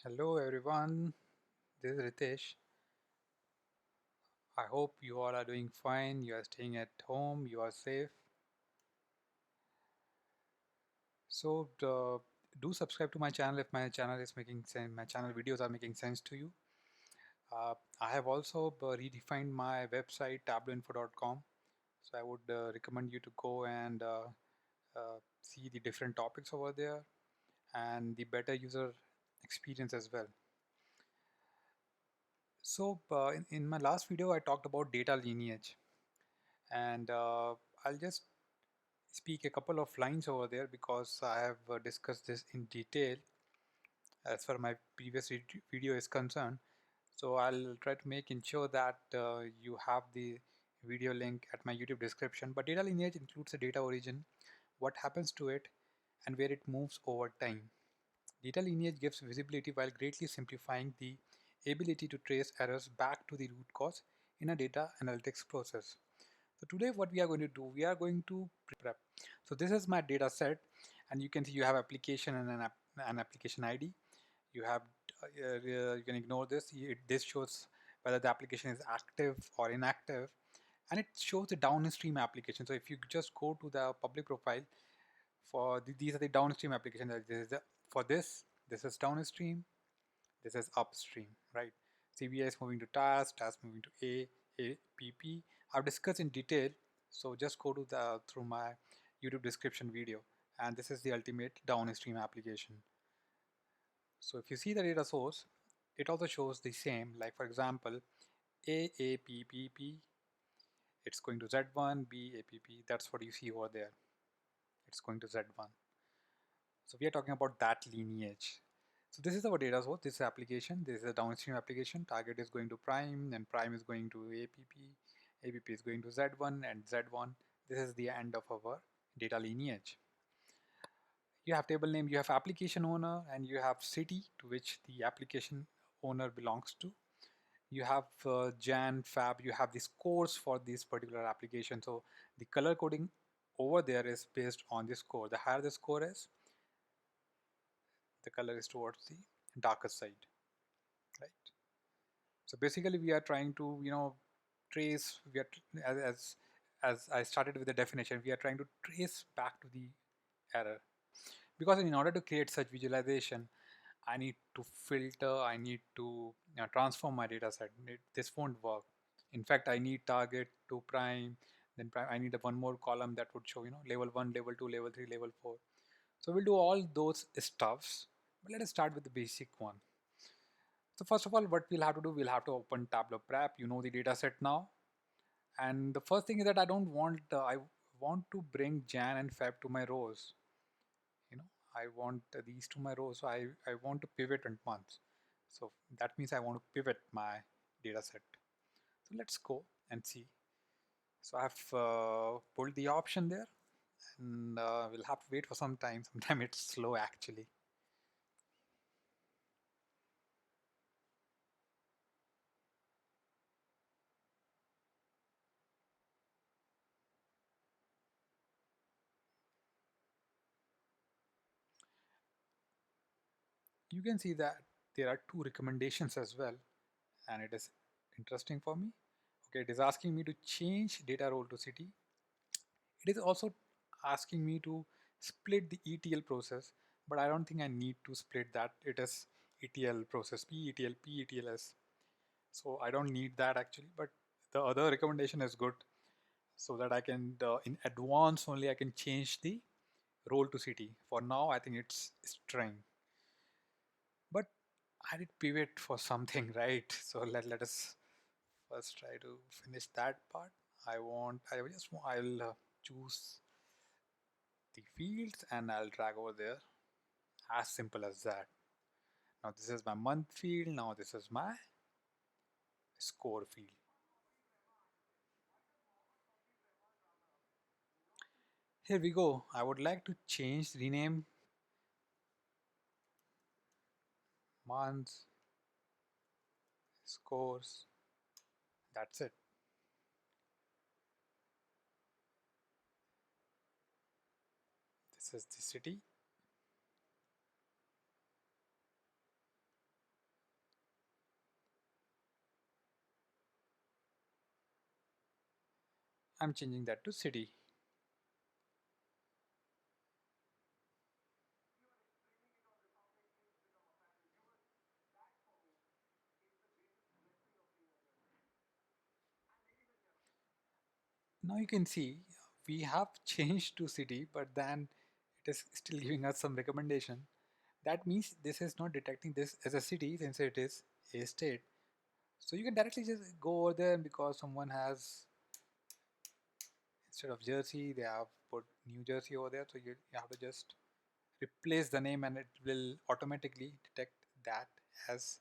Hello everyone, this is Ritesh. I hope you all are doing fine, you are staying at home, you are safe. So do subscribe to my channel if my channel is making sense, my channel videos are making sense to you. I have also redefined my website tableauinfo.com. So I would recommend you to go and see the different topics over there and the better user experience as well. So in my last video I talked about data lineage, and I'll just speak a couple of lines over there because I have discussed this in detail as far my previous video is concerned. So I'll try to make ensure that you have the video link at my YouTube description. But data lineage includes the data origin, what happens to it, and where it moves over time. Data lineage gives visibility while greatly simplifying the ability to trace errors back to the root cause in a data analytics process. So today what we are going to do, we are going to prep. So this is my data set, and you can see you have application and an application ID. You have, you can ignore this. This shows whether the application is active or inactive, and it shows the downstream application. So if you just go to the public profile, these are the downstream applications. For this is downstream, this is upstream, right? CBI is moving to task moving to APP. I've discussed in detail, so just go to the through my YouTube description video, and this is the ultimate downstream application. So if you see the data source, it also shows the same. Like for example, AAPPP, it's going to Z1, BAPP. That's what you see over there. It's going to Z1. So we are talking about that lineage. So this is our data source, this is application, this is a downstream application, target is going to prime, and prime is going to APP is going to Z1, and Z1, this is the end of our data lineage. You have table name, you have application owner, and you have city to which the application owner belongs to. You have Jan, Fab, you have the scores for this particular application. So the color coding over there is based on the score. The higher the score is, the color is towards the darker side, right? So basically we are trying to, trace, we are as I started with the definition, we are trying to trace back to the error, because in order to create such visualization, I need to filter, I need to transform my data set. This won't work. In fact, I need target to prime, then prime, I need one more column that would show, level 1, level 2, level 3, level 4. So we'll do all those stuffs, but let us start with the basic one. So first of all, what we'll have to do, we'll have to open Tableau Prep. You know the data set now. And the first thing is that I want to bring Jan and Feb to my rows. You know, I want these to my rows. So I want to pivot in months. So that means I want to pivot my data set. So let's go and see. So I've pulled the option there, and we'll have to wait for some time. Sometimes it's slow actually. You can see that there are two recommendations as well, and it is interesting for me. Okay, it is asking me to change data role to city. It is also asking me to split the ETL process, but I don't think I need to split that. It is ETL process, PETL, PETLS. So I don't need that actually, but the other recommendation is good, so that I can, in advance only, I can change the role to city. For now, I think it's string. But I did pivot for something, right? So let us first try to finish that part. I'll choose the fields and I'll drag over there. As simple as that. Now this is my month field. Now this is my score field. Here we go. I would like to rename months, scores. That's it. This is the city. I'm changing that to city. Now you can see we have changed to city, but then it is still giving us some recommendation. That means this is not detecting this as a city since it is a state. So you can directly just go over there, and because someone has, instead of Jersey, they have put New Jersey over there. So you have to just replace the name and it will automatically detect that as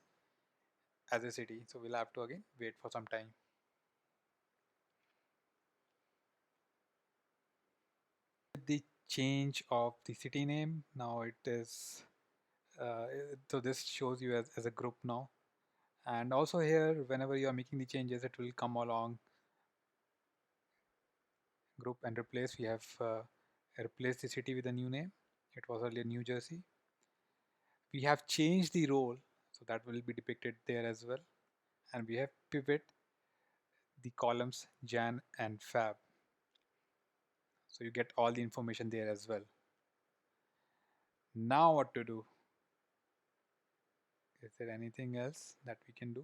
as a city. So we'll have to again wait for some time. The change of the city name, now it is so this shows you as a group now. And also here, whenever you are making the changes, it will come along group and replace. We have replaced the city with a new name. It was earlier New Jersey. We have changed the role, so that will be depicted there as well. And we have pivot the columns Jan and Fab. So you get all the information there as well. Now what to do? Is there anything else that we can do?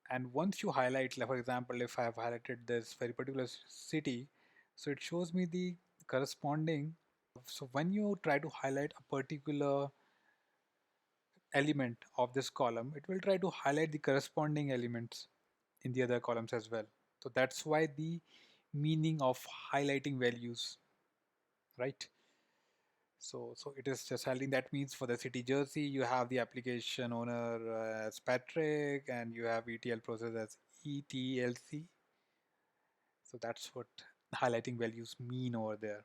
And once you highlight, like for example, if I have highlighted this very particular city, so it shows me the corresponding. So when you try to highlight a particular element of this column, it will try to highlight the corresponding elements in the other columns as well. So that's why the meaning of highlighting values, right? So it is just highlighting. That means for the city Jersey, you have the application owner as Patrick, and you have ETL process as ETLC. So that's what highlighting values mean over there.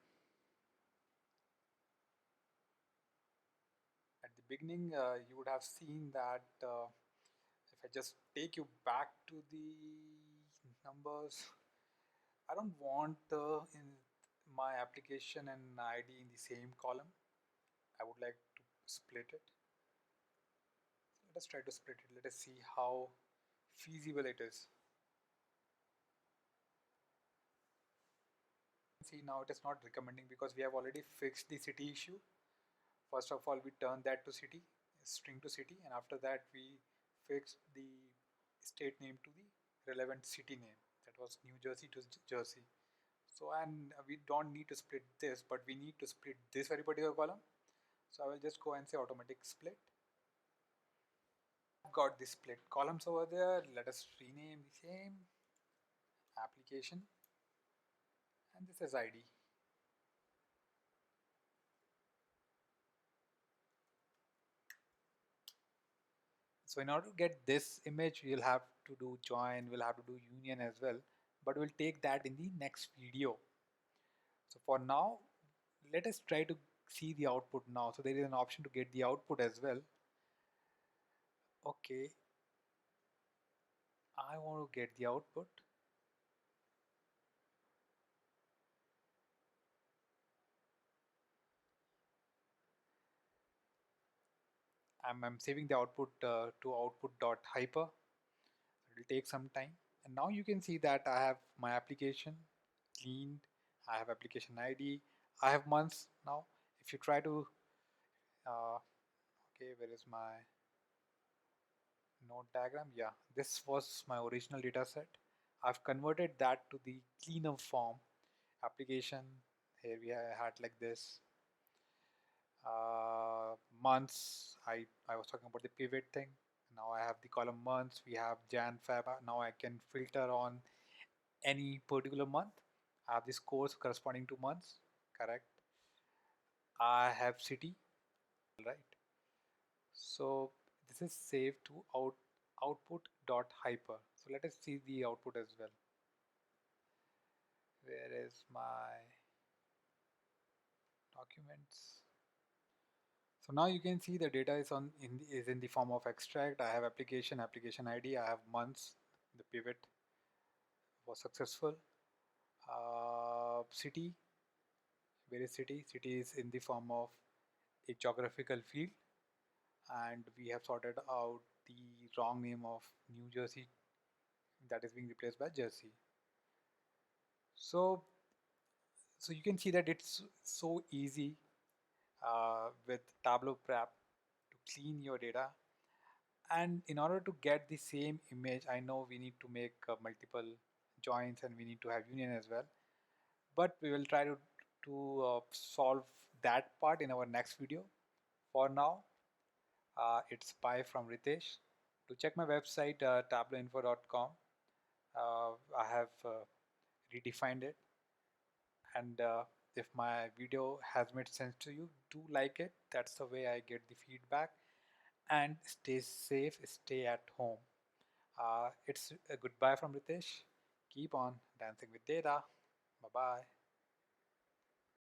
At the beginning, you would have seen that if I just take you back to the numbers, I don't want in my application and ID in the same column. I would like to split it. Let us try to split it. Let us see how feasible it is. See, now it is not recommending because we have already fixed the city issue. First of all, we turn that to city, string to city, and after that we fixed the state name to the relevant city name. That was New Jersey to Jersey. So, and we don't need to split this, but we need to split this very particular column. So I will just go and say automatic split. I've got the split columns over there. Let us rename the same application, and this is ID. So in order to get this image, we'll have to do join, we'll have to do union as well, but we'll take that in the next video. So for now, let us try to see the output now. So there is an option to get the output as well. Okay, I want to get the output. I'm saving the output to output.hyper. It will take some time. And now you can see that I have my application cleaned. I have application ID. I have months now. If you try to, okay, where is my node diagram? Yeah, this was my original data set. I've converted that to the cleaner form application. Here we had like this. Months, I was talking about the pivot thing. Now I have the column months. We have Jan, Feb. Now I can filter on any particular month. I have this course corresponding to months, correct? I have city, right? So this is saved to output.hyper. So let us see the output as well. Where is my documents? So now you can see the data is in the form of extract. I have application ID. I have months. The pivot was successful. City, where is city? City is in the form of a geographical field, and we have sorted out the wrong name of New Jersey that is being replaced by jersey. So you can see that it's so easy with Tableau Prep to clean your data. And in order to get the same image, I know we need to make multiple joins and we need to have union as well. But we will try to solve that part in our next video. For now, it's bye from Ritesh. To check my website, tableauinfo.com, I have redefined it. And if my video has made sense to you, do like it. That's the way I get the feedback. And stay safe, stay at home. It's a goodbye from Ritesh. Keep on dancing with data. Bye bye.